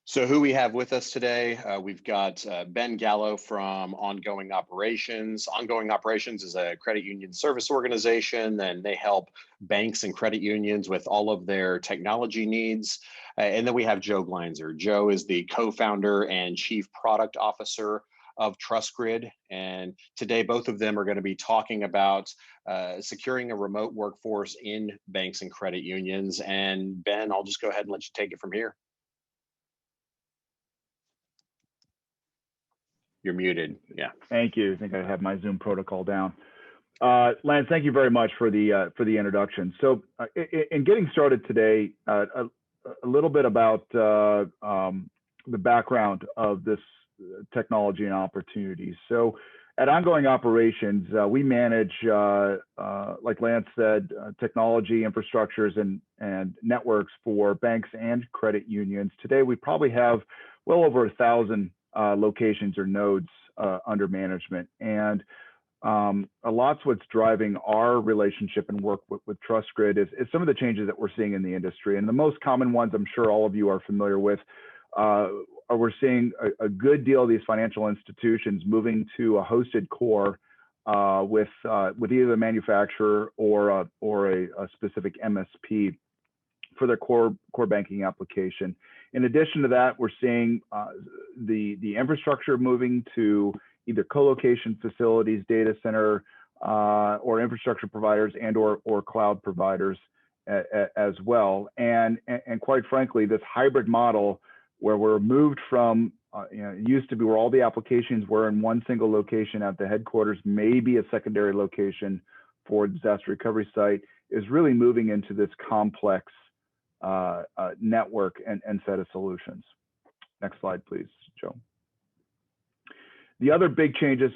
So who we have with us today, we've got Ben Gallo from Ongoing Operations. Ongoing Operations is a credit union service organization, and they help banks and credit unions with all of their technology needs. And then we have Joe Gleinzer. Joe is the co-founder and chief product officer of TrustGrid. And today, both of them are going to be talking about securing a remote workforce in banks and credit unions. And Ben, I'll just go ahead and let you take it from here. You're muted. Yeah. Thank you. I think I have my Zoom protocol down. Lance, thank you very much for the introduction. So, in getting started today, a little bit about the background of this technology and opportunities. So, at Ongoing Operations, we manage, like Lance said, technology infrastructures and networks for banks and credit unions. Today, we probably have well over 1,000 locations or nodes under management. And a lot's what's driving our relationship and work with TrustGrid is some of the changes that we're seeing in the industry. And the most common ones I'm sure all of you are familiar with are we're seeing a good deal of these financial institutions moving to a hosted core with either the manufacturer or a specific MSP for their core banking application. In addition to that, we're seeing the infrastructure moving to either co-location facilities, data center, or infrastructure providers and or cloud providers as well. And quite frankly, this hybrid model where we're moved from, it used to be where all the applications were in one single location at the headquarters, maybe a secondary location for a disaster recovery site, is really moving into this complex network and set of solutions. Next slide, please, Joe. The other big changes,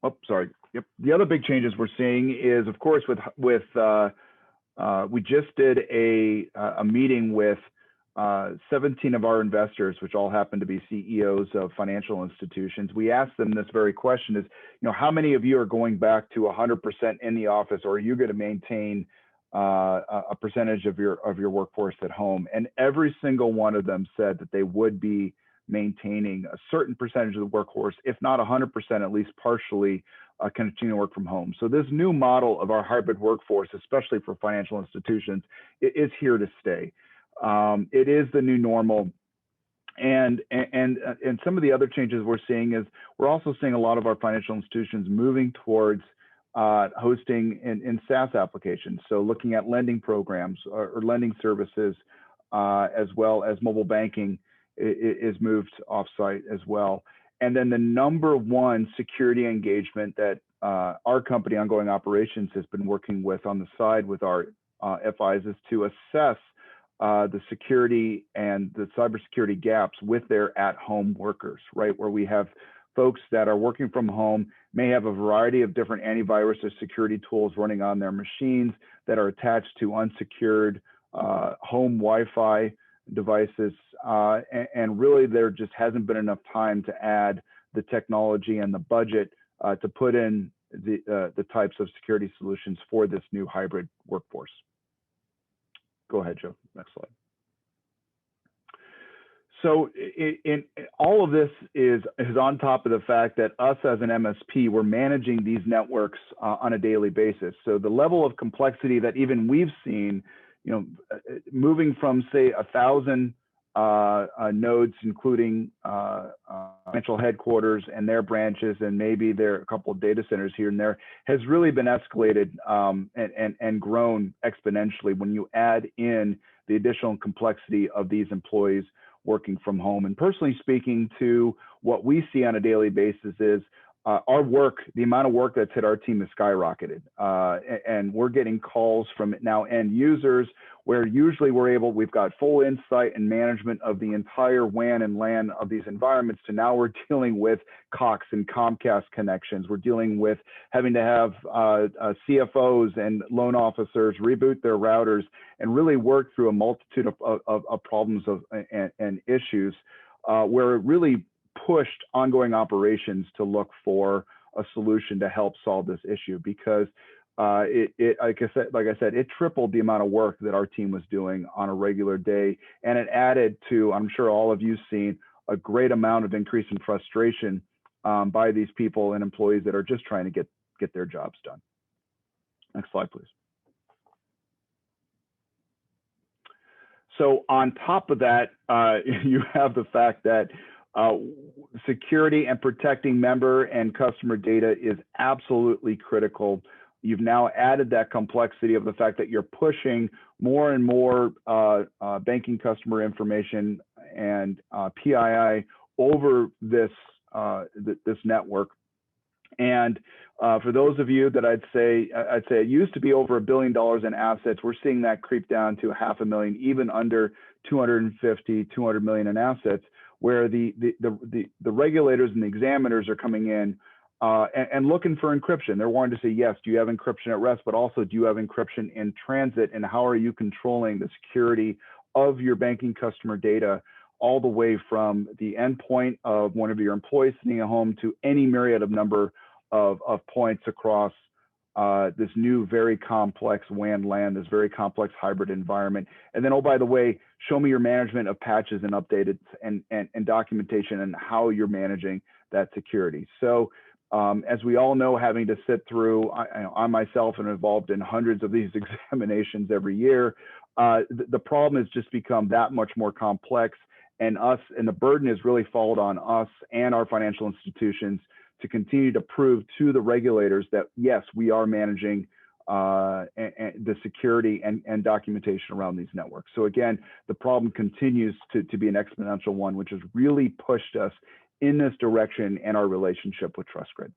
the other big changes we're seeing is, of course, we just did a meeting with 17 of our investors, which all happen to be CEOs of financial institutions. We asked them this very question: is, how many of you are going back to 100% in the office, or are you going to maintain a percentage of your workforce at home? And every single one of them said that they would be maintaining a certain percentage of the workforce, if not 100%, at least partially, continue to work from home. So this new model of our hybrid workforce, especially for financial institutions, is here to stay. It is the new normal. And some of the other changes we're seeing is we're also seeing a lot of our financial institutions moving towards hosting in SaaS applications. So looking at lending programs or lending services, as well as mobile banking is moved offsite as well. And then the number one security engagement that our company, Ongoing Operations, has been working with on the side with our FIs is to assess the security and the cybersecurity gaps with their at-home workers, right? Where we have folks that are working from home, may have a variety of different antivirus or security tools running on their machines that are attached to unsecured home Wi-Fi devices. And really, there just hasn't been enough time to add the technology and the budget to put in the types of security solutions for this new hybrid workforce. Go ahead, Joe. Next slide. So in all of this is on top of the fact that us as an MSP, we're managing these networks on a daily basis. So the level of complexity that even we've seen, moving from, say, 1,000 nodes, including financial headquarters and their branches, and maybe there are a couple of data centers here and there, has really been escalated and grown exponentially when you add in the additional complexity of these employees working from home. And personally speaking, to what we see on a daily basis is our work, the amount of work that's hit our team has skyrocketed. And we're getting calls from now end users where usually we've got full insight and management of the entire WAN and LAN of these environments, to now we're dealing with Cox and Comcast connections. We're dealing with having to have CFOs and loan officers reboot their routers and really work through a multitude of problems and issues where it really pushed Ongoing Operations to look for a solution to help solve this issue, because Like I said, it tripled the amount of work that our team was doing on a regular day, and it added to, I'm sure all of you've seen, a great amount of increase in frustration by these people and employees that are just trying to get their jobs done. Next slide, please. So on top of that, you have the fact that security and protecting member and customer data is absolutely critical. You've now added that complexity of the fact that you're pushing more and more banking customer information and PII over this network. And for those of you that I'd say it used to be over $1 billion in assets, we're seeing that creep down to $500,000, even under 250, 200 million in assets, where the regulators and the examiners are coming in and looking for encryption. They're wanting to say, yes, do you have encryption at rest, but also do you have encryption in transit, and how are you controlling the security of your banking customer data all the way from the endpoint of one of your employees sitting at home to any myriad of number of points across this new very complex WAN LAN, this very complex hybrid environment. And then, oh, by the way, show me your management of patches and updated and documentation and how you're managing that security. So as we all know, having to sit through, I myself am involved in hundreds of these examinations every year. The problem has just become that much more complex, and the burden has really fallen on us and our financial institutions to continue to prove to the regulators that, yes, we are managing the security and documentation around these networks. So again, the problem continues to be an exponential one, which has really pushed us in this direction and our relationship with TrustGrid.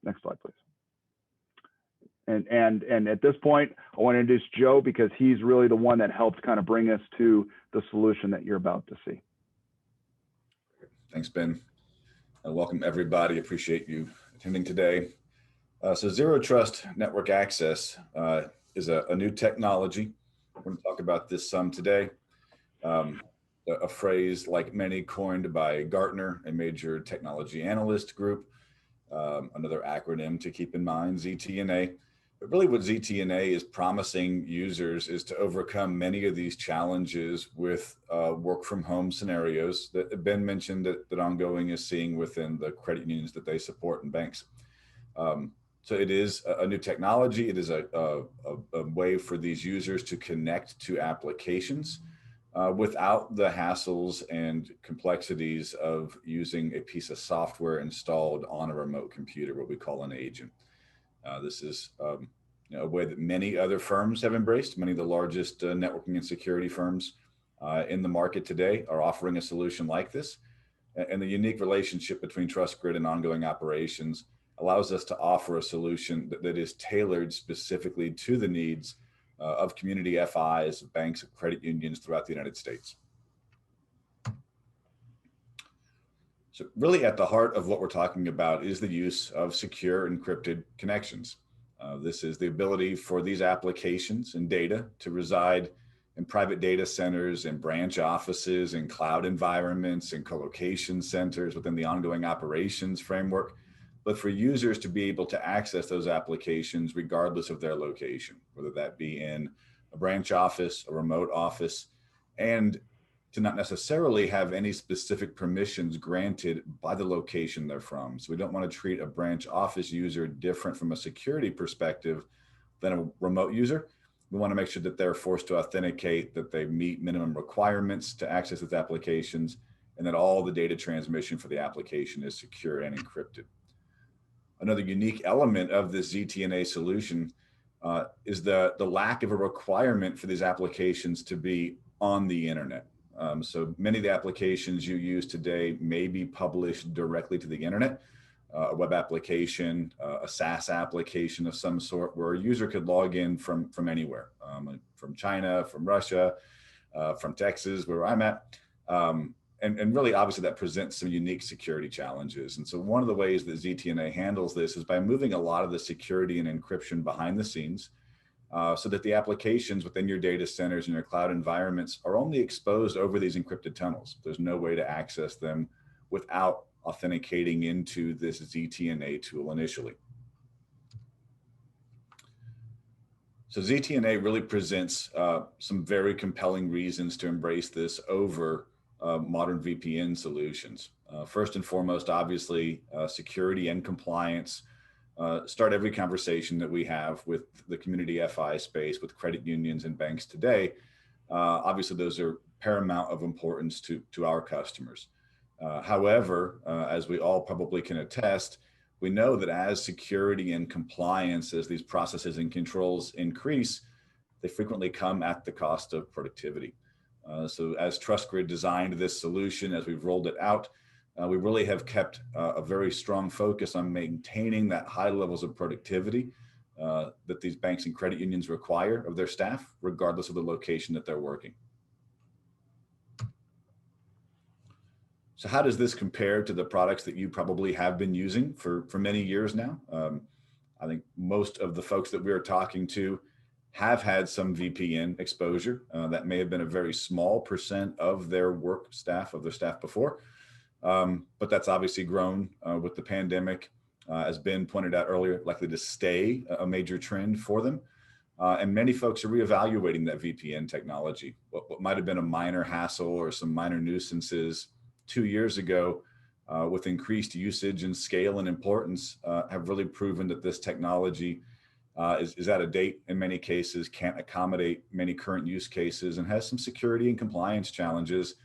Next slide, please. And at this point, I want to introduce Joe, because he's really the one that helped kind of bring us to the solution that you're about to see. Thanks, Ben. Welcome, everybody. Appreciate you attending today. So Zero Trust Network Access is a new technology. We're going to talk about this some today. A phrase like many coined by Gartner, a major technology analyst group. Another acronym to keep in mind, ZTNA. But really what ZTNA is promising users is to overcome many of these challenges with work from home scenarios that Ben mentioned that Ongoing is seeing within the credit unions that they support and banks. So it is a new technology. It is a way for these users to connect to applications without the hassles and complexities of using a piece of software installed on a remote computer, what we call an agent. This is a way that many other firms have embraced. Many of the largest networking and security firms in the market today are offering a solution like this. And the unique relationship between TrustGrid and Ongoing Operations allows us to offer a solution that is tailored specifically to the needs of community FIs, banks, and credit unions throughout the United States. So really at the heart of what we're talking about is the use of secure encrypted connections. This is the ability for these applications and data to reside in private data centers and branch offices and cloud environments and co-location centers within the Ongoing Operations framework, but for users to be able to access those applications regardless of their location, whether that be in a branch office, a remote office, and to not necessarily have any specific permissions granted by the location they're from. So we don't want to treat a branch office user different from a security perspective than a remote user. We want to make sure that they're forced to authenticate, that they meet minimum requirements to access these applications, and that all the data transmission for the application is secure and encrypted. Another unique element of this ZTNA solution is the lack of a requirement for these applications to be on the internet. So many of the applications you use today may be published directly to the internet, a web application, a SaaS application of some sort, where a user could log in from anywhere, from China, from Russia, from Texas, where I'm at. And really, obviously, that presents some unique security challenges. And so one of the ways that ZTNA handles this is by moving a lot of the security and encryption behind the scenes, so that the applications within your data centers and your cloud environments are only exposed over these encrypted tunnels. There's no way to access them without authenticating into this ZTNA tool initially. So ZTNA really presents some very compelling reasons to embrace this over modern VPN solutions. First and foremost, obviously, security and compliance start every conversation that we have with the community FI space, with credit unions and banks today. Obviously, those are paramount of importance to our customers. However, as we all probably can attest, we know that as security and compliance, as these processes and controls increase, they frequently come at the cost of productivity. So as TrustGrid designed this solution, as we've rolled it out, we really have kept a very strong focus on maintaining that high levels of productivity that these banks and credit unions require of their staff, regardless of the location that they're working. So how does this compare to the products that you probably have been using for many years now? I think most of the folks that we are talking to have had some VPN exposure. That may have been a very small percent of their work staff, of their staff before, but that's obviously grown with the pandemic, as Ben pointed out earlier, likely to stay a major trend for them. And many folks are reevaluating that VPN technology. What might have been a minor hassle or some minor nuisances 2 years ago, with increased usage and scale and importance, have really proven that this technology is out of date in many cases, can't accommodate many current use cases, and has some security and compliance challenges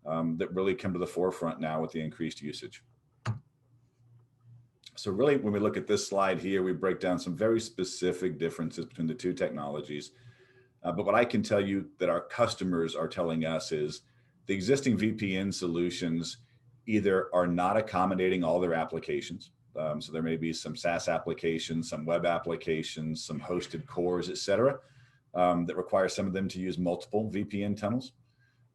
that really come to the forefront now with the increased usage. So really, when we look at this slide here, we break down some very specific differences between the two technologies. But what I can tell you that our customers are telling us is the existing VPN solutions either are not accommodating all their applications. So there may be some SaaS applications, some web applications, some hosted cores, et cetera, that require some of them to use multiple VPN tunnels.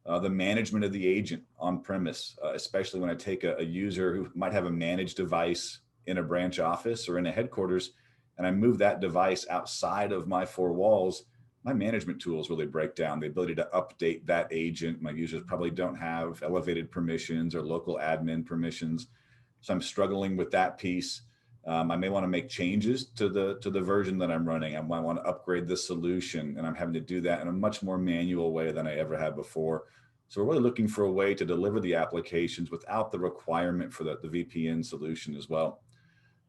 The management of the agent on premise, especially when I take a user who might have a managed device in a branch office or in a headquarters, and I move that device outside of my four walls, my management tools really break down. The ability to update that agent, my users probably don't have elevated permissions or local admin permissions. So I'm struggling with that piece. I may want to make changes to the version that I'm running. I might want to upgrade the solution, and I'm having to do that in a much more manual way than I ever had before. So we're really looking for a way to deliver the applications without the requirement for the VPN solution as well.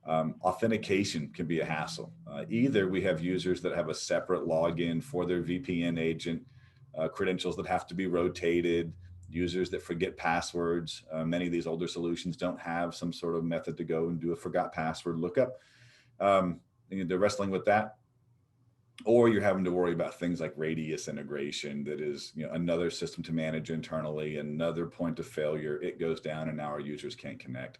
Authentication can be a hassle. Either we have users that have a separate login for their VPN agent, credentials that have to be rotated, users that forget passwords. Many of these older solutions don't have some sort of method to go and do a forgot password lookup. They're wrestling with that. Or you're having to worry about things like radius integration, that is, another system to manage internally, another point of failure, it goes down and now our users can't connect.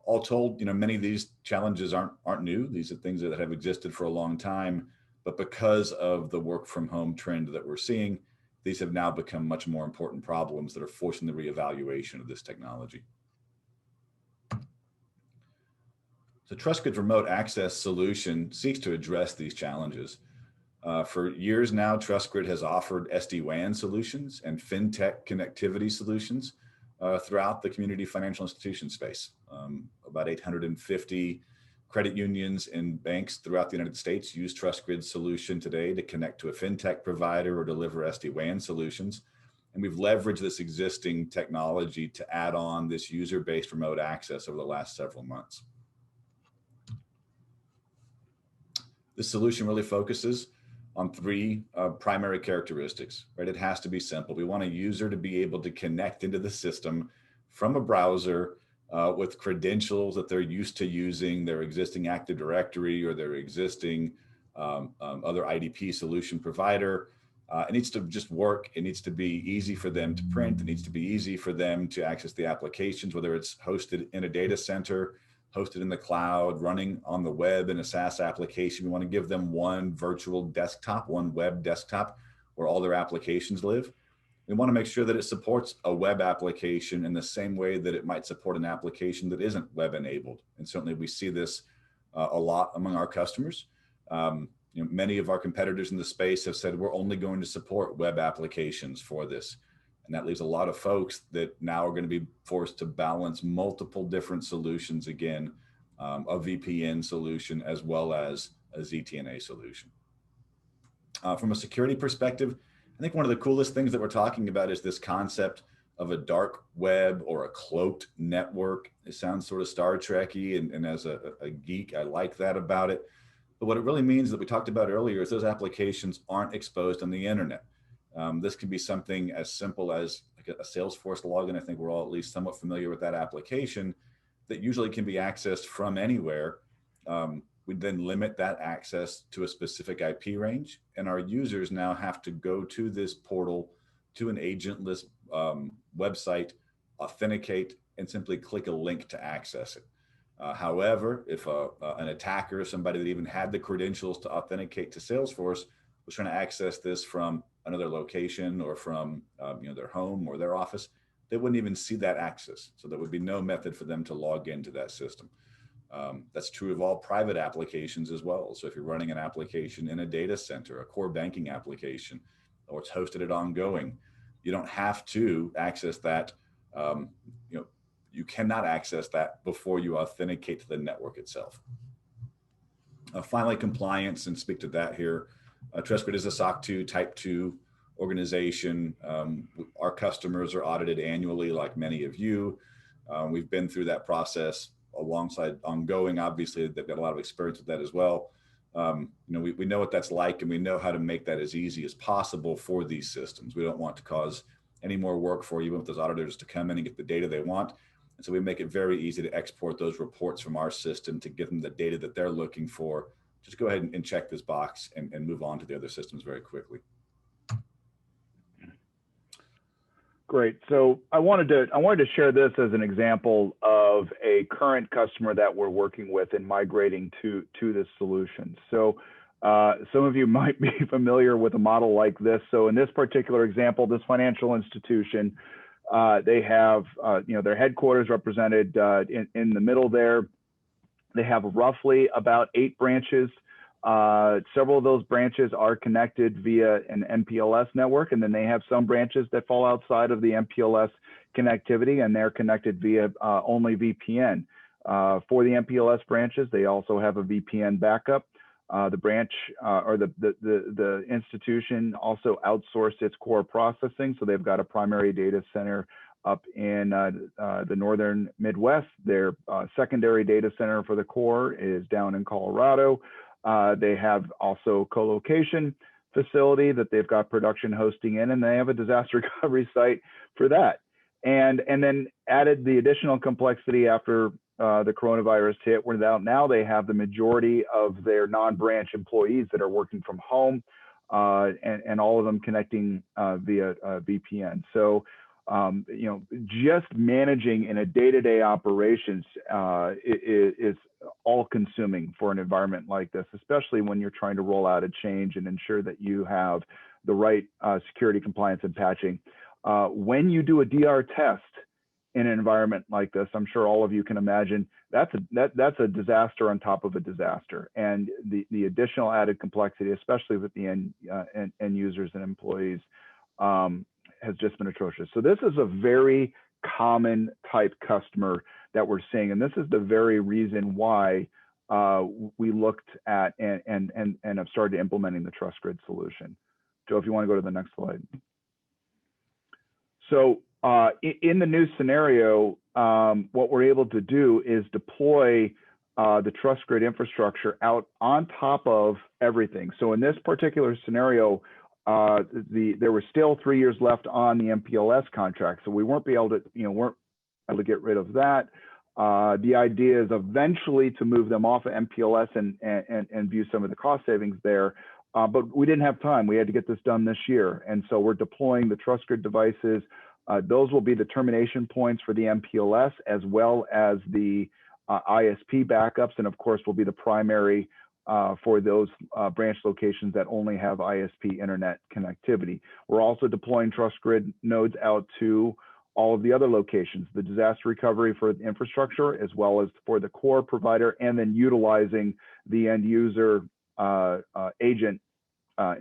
All told, many of these challenges aren't new. These are things that have existed for a long time, but because of the work from home trend that we're seeing, these have now become much more important problems that are forcing the reevaluation of this technology. So TrustGrid's remote access solution seeks to address these challenges. For years now, TrustGrid has offered SD-WAN solutions and fintech connectivity solutions throughout the community financial institution space. About 850 credit unions and banks throughout the United States use TrustGrid's solution today to connect to a fintech provider or deliver SD-WAN solutions. And we've leveraged this existing technology to add on this user-based remote access over the last several months. This solution really focuses on three primary characteristics, right? It has to be simple. We want a user to be able to connect into the system from a browser with credentials that they're used to using, their existing Active Directory or their existing other IDP solution provider. It needs to just work. It needs to be easy for them to print. It needs to be easy for them to access the applications, whether it's hosted in a data center, hosted in the cloud, running on the web in a SaaS application. We want to give them one virtual desktop, one web desktop where all their applications live. We want to make sure that it supports a web application in the same way that it might support an application that isn't web enabled. And certainly we see this a lot among our customers. Many of our competitors in the space have said we're only going to support web applications for this. And that leaves a lot of folks that now are going to be forced to balance multiple different solutions again, a VPN solution as well as a ZTNA solution. From a security perspective, I think one of the coolest things that we're talking about is this concept of a dark web or a cloaked network. It sounds sort of Star Trek-y, and as a geek, I like that about it. But what it really means that we talked about earlier is those applications aren't exposed on the internet. This can be something as simple as like a Salesforce login. I think we're all at least somewhat familiar with that application that usually can be accessed from anywhere. We then limit that access to a specific IP range, and our users now have to go to this portal, to an agentless website, authenticate, and simply click a link to access it. However, if an attacker, somebody that even had the credentials to authenticate to Salesforce, was trying to access this from another location or from their home or their office, they wouldn't even see that access. So there would be no method for them to log into that system. That's true of all private applications as well. So if you're running an application in a data center, a core banking application, or it's hosted at ongoing, you don't have to access that. You cannot access that before you authenticate to the network itself. Finally, compliance, and speak to that here. TrustGrid is a SOC 2 Type 2 organization. Our customers are audited annually, like many of you. We've been through that process alongside ongoing. Obviously, they've got a lot of experience with that as well. We know what that's like, and we know how to make that as easy as possible for these systems. We don't want to cause any more work for you with those auditors to come in and get the data they want. And so we make it very easy to export those reports from our system to give them the data that they're looking for. Just go ahead and check this box and move on to the other systems very quickly. Great. So I wanted to share this as an example of a current customer that we're working with and migrating to this solution. So some of you might be familiar with a model like this. So in this particular example, this financial institution, they have their headquarters represented in the middle there. They have roughly about 8 branches. Several of those branches are connected via an MPLS network, and then they have some branches that fall outside of the MPLS connectivity, and they're connected via only VPN. For the MPLS branches, they also have a VPN backup. The branch or the institution also outsourced its core processing, so they've got a primary data center up in the northern Midwest. Their secondary data center for the core is down in Colorado. They have also co-location facility that they've got production hosting in, and they have a disaster recovery site for that. And then added the additional complexity after the coronavirus hit, where now they have the majority of their non-branch employees that are working from home, and all of them connecting via VPN. So just managing in a day-to-day operations is all-consuming for an environment like this, especially when you're trying to roll out a change and ensure that you have the right security, compliance, and patching. When you do a DR test in an environment like this, I'm sure all of you can imagine that's a disaster on top of a disaster, and the additional added complexity, especially with the end users and employees, has just been atrocious. So this is a very common type customer that we're seeing, and this is the very reason why we looked at and have started implementing the TrustGrid solution. Joe, if you want to go to the next slide. So in the new scenario, what we're able to do is deploy the TrustGrid infrastructure out on top of everything. So in this particular scenario, there were still 3 years left on the MPLS contract, so we weren't able to get rid of that. The idea is eventually to move them off of MPLS and view some of the cost savings there, but we didn't have time. We had to get this done this year, and so we're deploying the TrustGrid devices. Those will be the termination points for the MPLS as well as the ISP backups, and of course will be the primary for those branch locations that only have ISP internet connectivity. We're also deploying TrustGrid nodes out to all of the other locations, the disaster recovery for the infrastructure, as well as for the core provider, and then utilizing the end user agent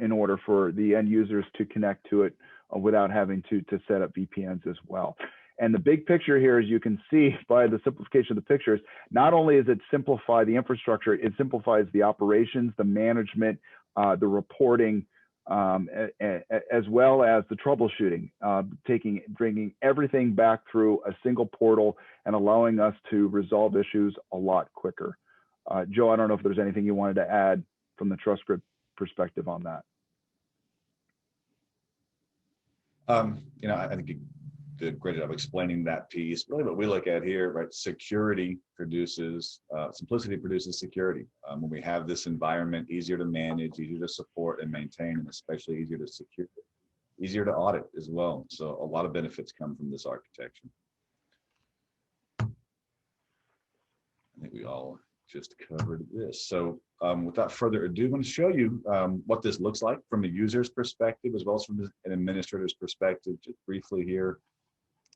in order for the end users to connect to it without having to set up VPNs as well. And the big picture here, as you can see by the simplification of the pictures, not only does it simplify the infrastructure, it simplifies the operations, the management, the reporting as well as the troubleshooting, bringing everything back through a single portal and allowing us to resolve issues a lot quicker. Joe, I don't know if there's anything you wanted to add from the TrustGrid perspective on that. You know, I think you did a great job explaining that piece. Really what we look at here, right, security produces, simplicity produces security. When we have this environment, easier to manage, easier to support and maintain, and especially easier to secure, easier to audit as well. So a lot of benefits come from this architecture. I think we all just covered this. So without further ado, I'm going to show you what this looks like from a user's perspective, as well as from an administrator's perspective, just briefly here.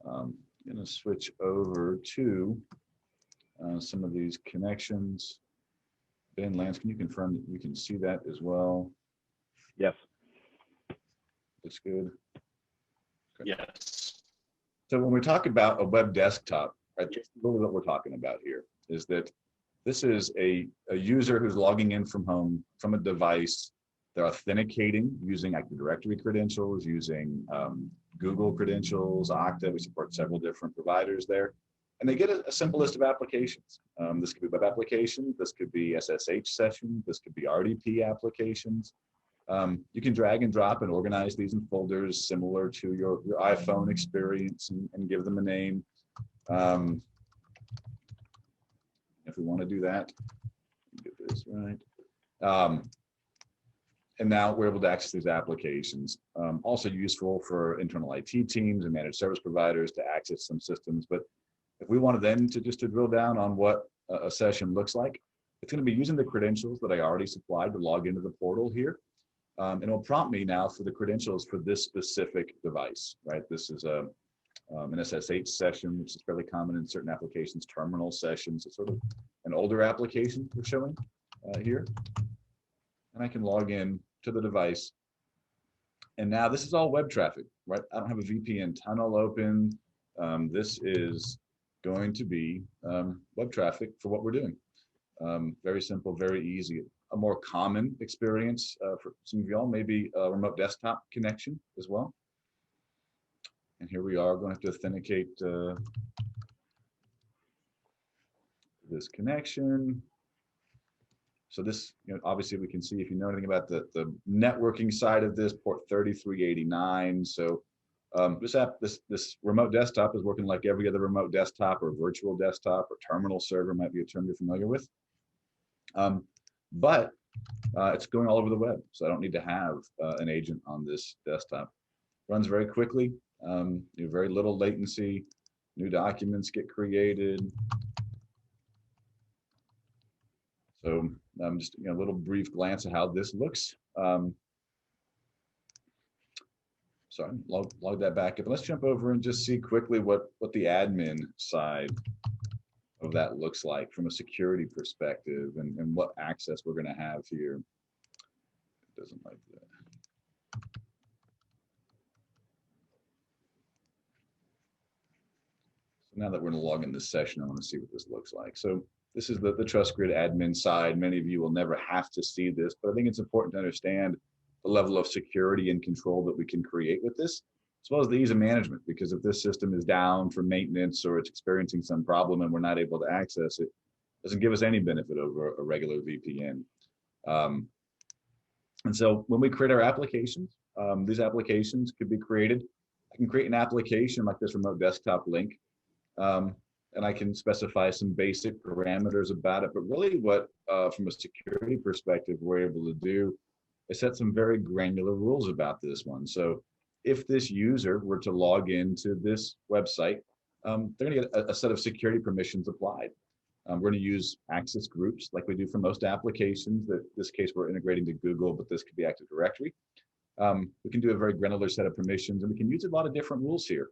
I'm going to switch over to some of these connections. Ben, Lance, can you confirm that you can see that as well? Yes. That's good. Okay. Yes. So when we talk about a web desktop, right, that's really what we're talking about here, is that this is a user who's logging in from home, from a device. They're authenticating using Active Directory credentials, using Google credentials, Okta. We support several different providers there. And they get a simple list of applications. This could be web applications. This could be SSH sessions. This could be RDP applications. You can drag and drop and organize these in folders similar to your iPhone experience and give them a name. If we want to do that, get this right. And now we're able to access these applications. Also useful for internal IT teams and managed service providers to access some systems. But if we wanted then to drill down on what a session looks like, it's going to be using the credentials that I already supplied to log into the portal here. And it'll prompt me now for the credentials for this specific device, right? This is an SSH session, which is fairly common in certain applications, terminal sessions. It's sort of an older application we're showing here. And I can log in to the device. And now this is all web traffic, right? I don't have a VPN tunnel open. This is going to be web traffic for what we're doing. Very simple, very easy. A more common experience for some of y'all, maybe a remote desktop connection as well. And here we are going to have to authenticate this connection. So this, you know, obviously we can see, if you know anything about the networking side of this, port 3389. So this remote desktop is working like every other remote desktop or virtual desktop or terminal server, might be a term you're familiar with. But it's going all over the web, so I don't need to have an agent on this desktop. Runs very quickly, very little latency. New documents get created. So just a little brief glance at how this looks. So log that back up. Let's jump over and just see quickly what the admin side of that looks like from a security perspective, and what access we're going to have here. It doesn't like that. So now that we're going to log in this session, I want to see what this looks like. So this is the TrustGrid admin side. Many of you will never have to see this, but I think it's important to understand the level of security and control that we can create with this, as well as the ease of management, because if this system is down for maintenance or it's experiencing some problem and we're not able to access it, it doesn't give us any benefit over a regular VPN. And so when we create our applications, these applications could be created. I can create an application like this remote desktop link, and I can specify some basic parameters about it. But really what, from a security perspective, we're able to do is set some very granular rules about this one. So if this user were to log into this website, they're going to get a set of security permissions applied. We're going to use access groups like we do for most applications. That this case we're integrating to Google, but this could be Active Directory. We can do a very granular set of permissions, and we can use a lot of different rules here.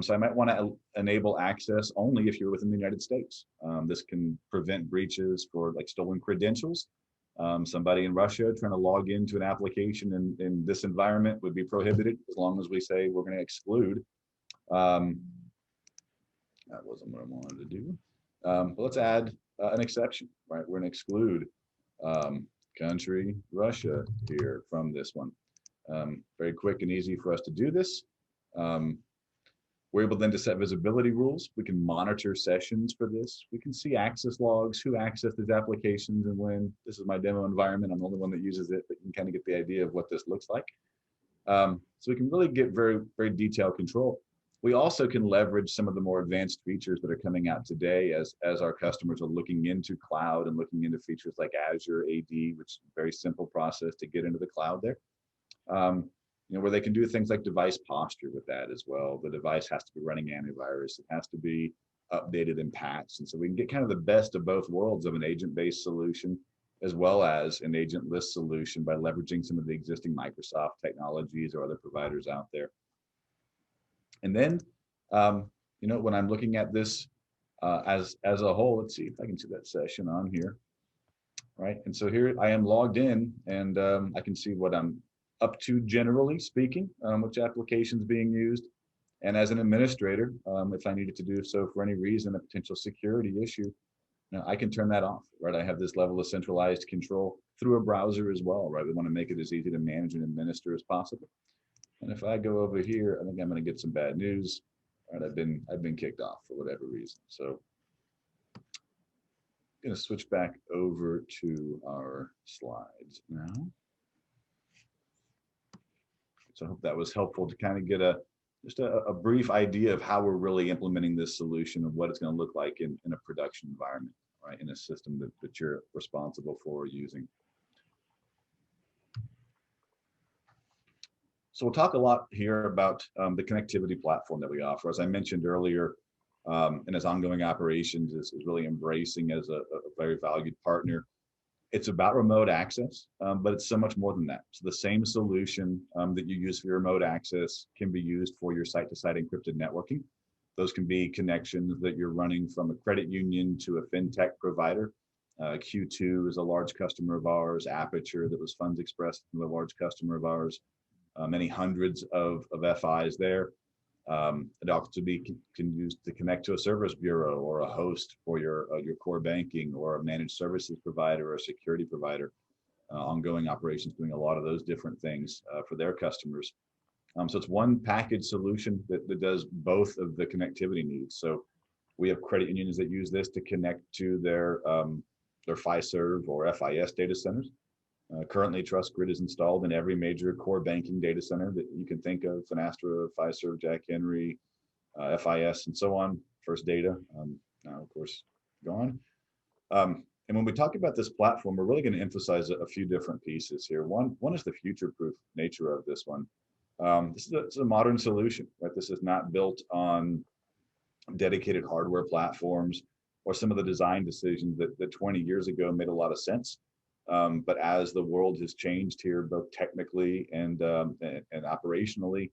So I might want to enable access only if you're within the United States. This can prevent breaches for like stolen credentials. Somebody in Russia trying to log into an application in this environment would be prohibited, as long as we say we're going to exclude. That wasn't what I wanted to do. But let's add an exception, right? We're going to exclude country Russia here from this one. Very quick and easy for us to do this. We're able then to set visibility rules. We can monitor sessions for this. We can see access logs, who accessed these applications and when. This is my demo environment. I'm the only one that uses it, but you can kind of get the idea of what this looks like. So we can really get very, very detailed control. We also can leverage some of the more advanced features that are coming out today as our customers are looking into cloud and looking into features like Azure AD, which is a very simple process to get into the cloud there. Where they can do things like device posture with that as well. The device has to be running antivirus. It has to be updated and patched. And so we can get kind of the best of both worlds of an agent-based solution as well as an agentless solution by leveraging some of the existing Microsoft technologies or other providers out there. And then, when I'm looking at this as a whole, let's see if I can see that session on here, right? And so here I am logged in, and I can see what I'm up to, generally speaking, which applications being used. And as an administrator, if I needed to do so for any reason, a potential security issue, I can turn that off, right? I have this level of centralized control through a browser as well, right? We want to make it as easy to manage and administer as possible. And if I go over here, I think I'm going to get some bad news. Right, I've been kicked off for whatever reason. So I'm going to switch back over to our slides now. So I hope that was helpful to kind of get just a brief idea of how we're really implementing this solution and what it's going to look like in a production environment, right? In a system that you're responsible for using. So we'll talk a lot here about the connectivity platform that we offer. As I mentioned earlier, and as ongoing operations is really embracing as a very valued partner. It's about remote access, but it's so much more than that. So the same solution that you use for your remote access can be used for your site-to-site encrypted networking. Those can be connections that you're running from a credit union to a fintech provider. Q2 is a large customer of ours. Aperture, that was Funds Express, a large customer of ours. Many hundreds of FIs there. It also can use to connect to a service bureau or a host for your core banking or a managed services provider or a security provider. Ongoing operations doing a lot of those different things for their customers. So it's one package solution that does both of the connectivity needs. So we have credit unions that use this to connect to their Fiserv or FIS data centers. Currently, TrustGrid is installed in every major core banking data center that you can think of: Finastra, Fiserv, Jack Henry, FIS, and so on. First Data, now of course gone. And when we talk about this platform, we're really going to emphasize a few different pieces here. One is the future-proof nature of this one. This is a modern solution, right? This is not built on dedicated hardware platforms or some of the design decisions that 20 years ago made a lot of sense. But as the world has changed here, both technically and operationally,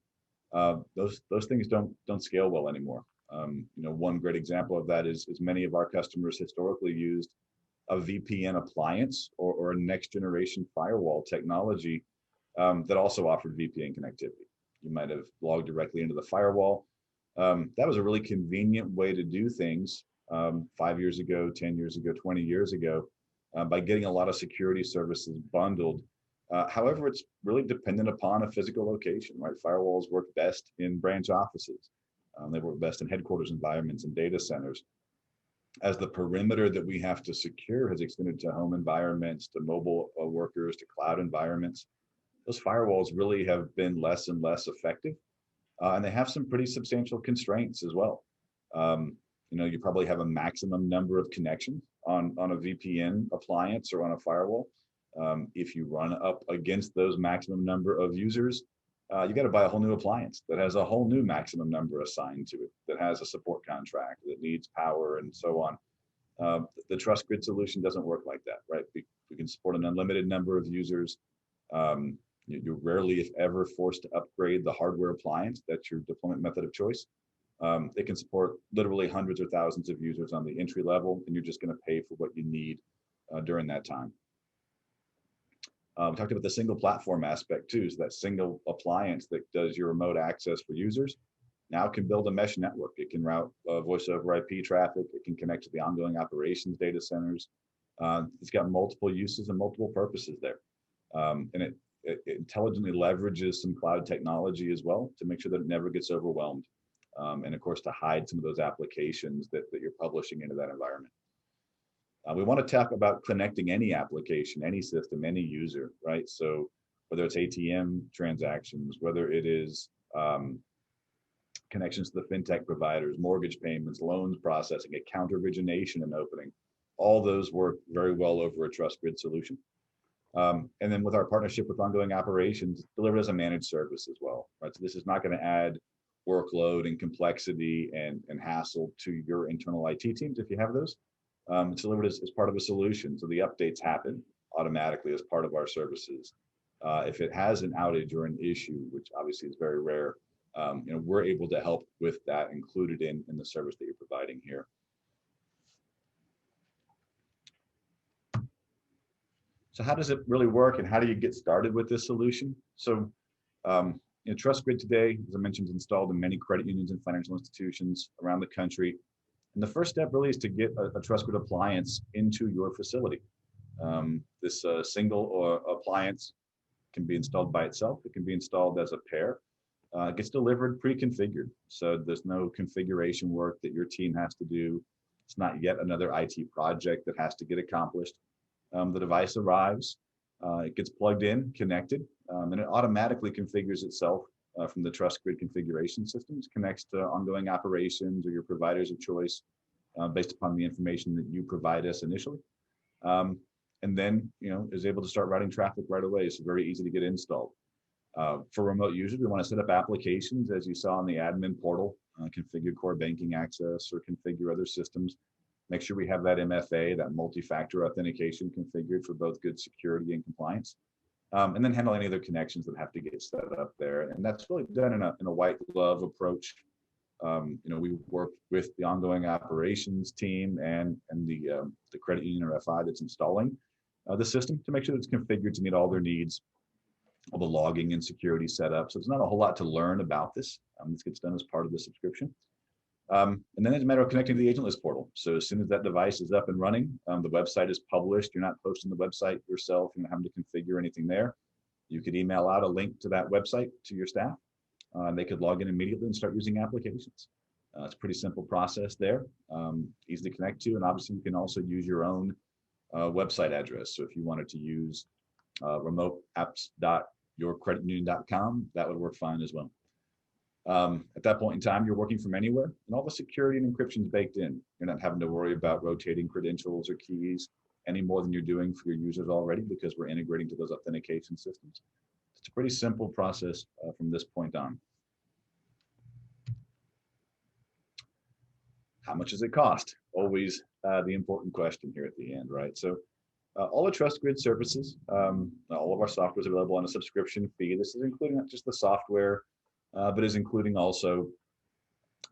those things don't scale well anymore. One great example of that is many of our customers historically used a VPN appliance or a next generation firewall technology that also offered VPN connectivity. You might have logged directly into the firewall. That was a really convenient way to do things 5 years ago, 10 years ago, 20 years ago. By getting a lot of security services bundled. However, it's really dependent upon a physical location, right? Firewalls work best in branch offices. They work best in headquarters environments and data centers. As the perimeter that we have to secure has extended to home environments, to mobile workers, to cloud environments, those firewalls really have been less and less effective. And they have some pretty substantial constraints as well. You probably have a maximum number of connections on a VPN appliance or on a firewall. If you run up against those maximum number of users, you got to buy a whole new appliance that has a whole new maximum number assigned to it, that has a support contract, that needs power and so on. The TrustGrid solution doesn't work like that, right? We can support an unlimited number of users. You're rarely, if ever, forced to upgrade the hardware appliance. That's your deployment method of choice. It can support literally hundreds or thousands of users on the entry level, and you're just going to pay for what you need during that time. We talked about the single platform aspect too. So that single appliance that does your remote access for users now can build a mesh network. It can route voice over IP traffic. It can connect to the ongoing operations data centers. It's got multiple uses and multiple purposes there. And it intelligently leverages some cloud technology as well to make sure that it never gets overwhelmed. And of course, to hide some of those applications that you're publishing into that environment. We want to talk about connecting any application, any system, any user, right? So whether it's ATM transactions, whether it is connections to the fintech providers, mortgage payments, loans processing, account origination and opening, all those work very well over a TrustGrid solution. And then with our partnership with Ongoing Operations, delivered as a managed service as well, right? So this is not going to add workload and complexity and hassle to your internal IT teams if you have those. It's delivered as part of a solution. So the updates happen automatically as part of our services. If it has an outage or an issue, which obviously is very rare, we're able to help with that included in the service that you're providing here. So how does it really work and how do you get started with this solution? So TrustGrid today, as I mentioned, is installed in many credit unions and financial institutions around the country. And the first step really is to get a TrustGrid appliance into your facility. This single appliance can be installed by itself. It can be installed as a pair. It gets delivered pre-configured. So there's no configuration work that your team has to do. It's not yet another IT project that has to get accomplished. The device arrives, it gets plugged in, connected, and it automatically configures itself from the TrustGrid configuration systems, connects to Ongoing Operations or your providers of choice based upon the information that you provide us initially. And then, is able to start routing traffic right away. It's very easy to get installed. For remote users, we want to set up applications, as you saw in the admin portal, configure core banking access or configure other systems. Make sure we have that MFA, that multi-factor authentication configured for both good security and compliance. And then handle any other connections that have to get set up there. And that's really done in a white glove approach. We work with the Ongoing Operations team and the credit union or FI that's installing the system to make sure that it's configured to meet all their needs, all the logging and security setup. So there's not a whole lot to learn about this. This gets done as part of the subscription. And then it's a matter of connecting to the agent list portal. So as soon as that device is up and running, the website is published. You're not posting the website yourself. You're not having to configure anything there. You could email out a link to that website to your staff. And they could log in immediately and start using applications. It's a pretty simple process there, easy to connect to. And obviously you can also use your own website address. So if you wanted to use remoteapps.yourcreditunion.com, that would work fine as well. At that point in time, you're working from anywhere and all the security and encryption is baked in. You're not having to worry about rotating credentials or keys any more than you're doing for your users already because we're integrating to those authentication systems. It's a pretty simple process from this point on. How much does it cost? Always the important question here at the end, right? So all the TrustGrid services, all of our software is available on a subscription fee. This is including not just the software, but is including also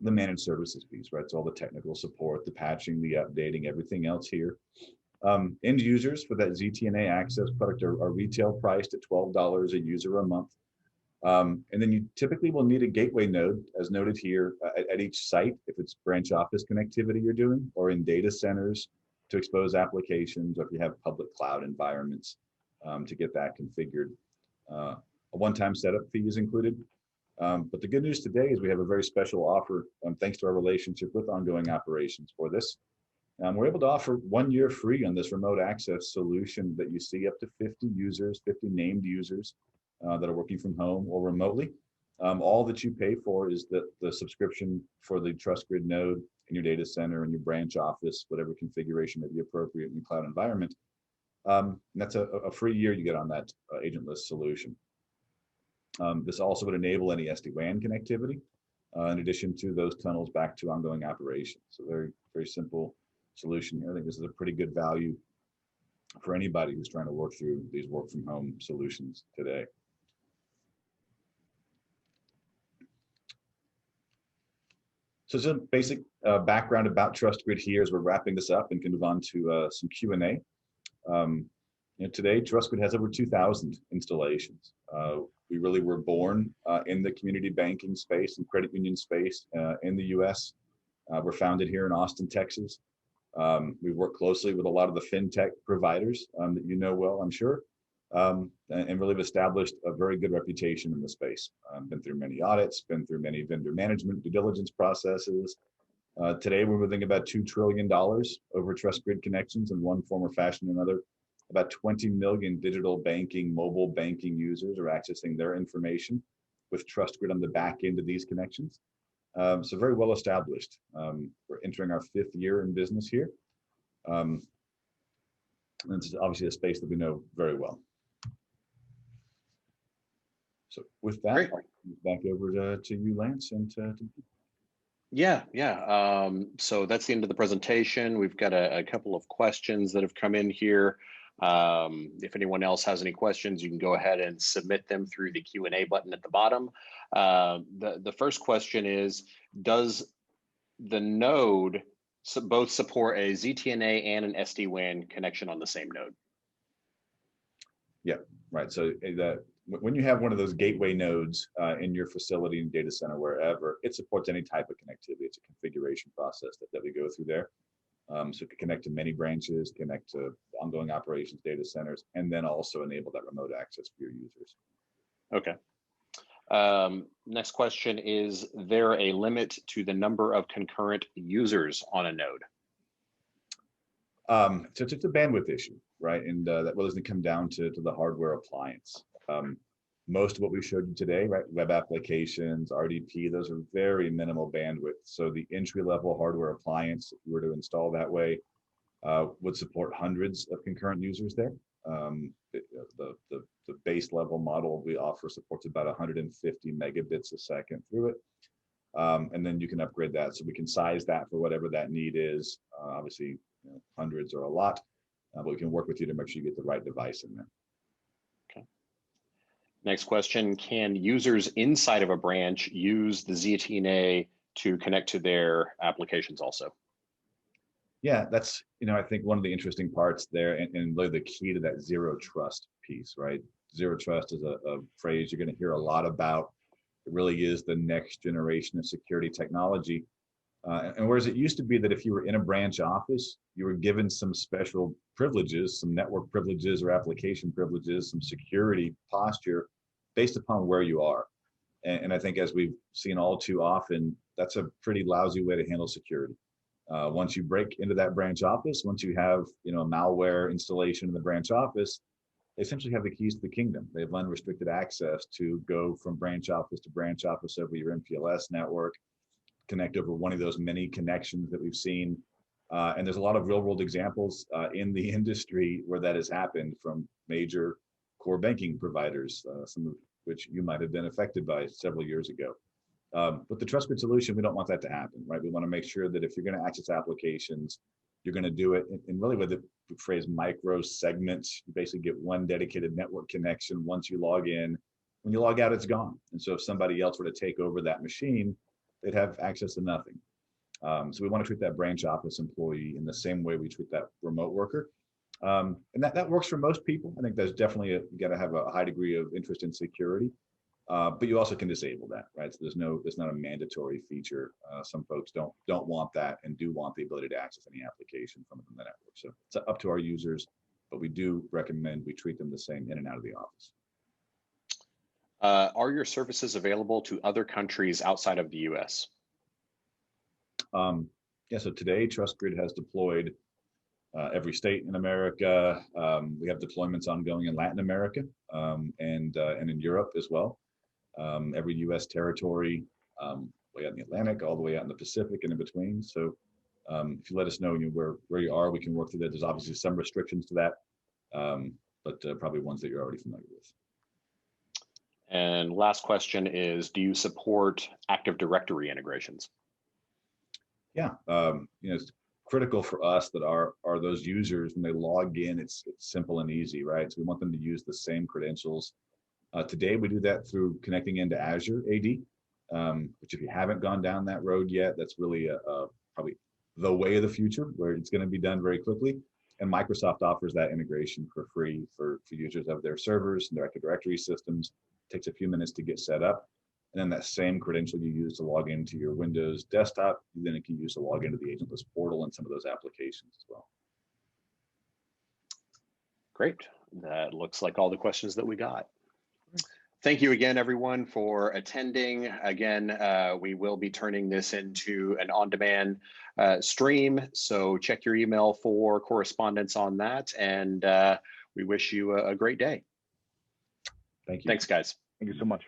the managed services piece, right? So all the technical support, the patching, the updating, everything else here. End users for that ZTNA access product are retail priced at $12 a user a month. And then you typically will need a gateway node, as noted here, at each site, if it's branch office connectivity you're doing, or in data centers to expose applications, or if you have public cloud environments to get that configured. A one-time setup fee is included. But the good news today is we have a very special offer, thanks to our relationship with Ongoing Operations for this. We're able to offer 1 year free on this remote access solution that you see up to 50 users, 50 named users that are working from home or remotely. All that you pay for is the subscription for the TrustGrid node in your data center and your branch office, whatever configuration may be appropriate in your cloud environment. And that's a free year you get on that agentless solution. This also would enable any SD-WAN connectivity, in addition to those tunnels back to Ongoing Operations. So very, very simple solution here. I think this is a pretty good value for anybody who's trying to work through these work from home solutions today. So just a basic background about TrustGrid here as we're wrapping this up and can move on to some Q&A. Today, TrustGrid has over 2,000 installations. We really were born in the community banking space and credit union space in the US. We're founded here in Austin, Texas. We work closely with a lot of the fintech providers that you know well, I'm sure. and really have established a very good reputation in the space. Been through many audits, been through many vendor management due diligence processes. Today, we're moving about $2 trillion over trust grid connections in one form or fashion or another. About 20 million digital banking, mobile banking users are accessing their information with trust grid on the back end of these connections. So very well established. We're entering our 5th year in business here. And it's obviously a space that we know very well. So with that, Great. back over to you, Lance, and to Yeah. So that's the end of the presentation. We've got a couple of questions that have come in here. If anyone else has any questions, you can go ahead and submit them through the Q&A button at the bottom. The first question is, does the node both support a ZTNA and an SD-WAN connection on the same node? Yeah, right. So when you have one of those gateway nodes in your facility and data center, wherever, it supports any type of connectivity. It's a configuration process that we go through there. So it can connect to many branches, connect to ongoing operations data centers, and then also enable that remote access for your users. Okay. Next question, is there a limit to the number of concurrent users on a node? So it's a bandwidth issue, right? And that really doesn't come down to the hardware appliance. Most of what we showed you today, right? Web applications, RDP, those are very minimal bandwidth. So the entry-level hardware appliance, if you were to install that way, would support hundreds of concurrent users there. The base level model we offer supports about 150 megabits a second through it. And then you can upgrade that. So we can size that for whatever that need is. Obviously, hundreds are a lot, but we can work with you to make sure you get the right device in there. Okay. Next question, can users inside of a branch use the ZTNA to connect to their applications also? Yeah, that's, I think one of the interesting parts there, and really the key to that zero trust piece, right? Zero trust is a phrase you're going to hear a lot about. It really is the next generation of security technology. And whereas it used to be that if you were in a branch office, you were given some special privileges, some network privileges or application privileges, some security posture based upon where you are. And I think as we've seen all too often, that's a pretty lousy way to handle security. Once you break into that branch office, once you have a malware installation in the branch office, they essentially have the keys to the kingdom. They have unrestricted access to go from branch office to branch office over your MPLS network, connect over one of those many connections that we've seen. And there's a lot of real world examples in the industry where that has happened from major core banking providers, some of which you might have been affected by several years ago. With the trust grid solution, we don't want that to happen, right? We want to make sure that if you're going to access applications, you're going to do it in really with the phrase micro segments. You basically get one dedicated network connection once you log in. When you log out, it's gone. And so if somebody else were to take over that machine, they'd have access to nothing. So we want to treat that branch office employee in the same way we treat that remote worker. And that works for most people. I think there's definitely you got to have a high degree of interest in security. But you also can disable that, right? So there's not a mandatory feature. Some folks don't want that and do want the ability to access any application from the network. So it's up to our users, but we do recommend we treat them the same in and out of the office. Are your services available to other countries outside of the US? Yeah, so today TrustGrid has deployed every state in America. We have deployments ongoing in Latin America and in Europe as well. Every U.S. territory, way out in the Atlantic, all the way out in the Pacific and in between. So if you let us know where you are, we can work through that. There's obviously some restrictions to that, but probably ones that you're already familiar with. And last question is, do you support Active Directory integrations? Yeah, it's critical for us that our those users, when they log in, it's simple and easy, right? So we want them to use the same credentials. Today, we do that through connecting into Azure AD, which if you haven't gone down that road yet, that's really probably the way of the future, where it's going to be done very quickly. And Microsoft offers that integration for free for users of their servers and their Active Directory systems. It takes a few minutes to get set up. And then that same credential you use to log into your Windows desktop, then it can use to log into the agentless portal and some of those applications as well. Great. That looks like all the questions that we got. Thank you again, everyone, for attending. Again, we will be turning this into an on-demand stream, so check your email for correspondence on that, and we wish you a great day. Thank you. Thanks, guys. Thank you so much.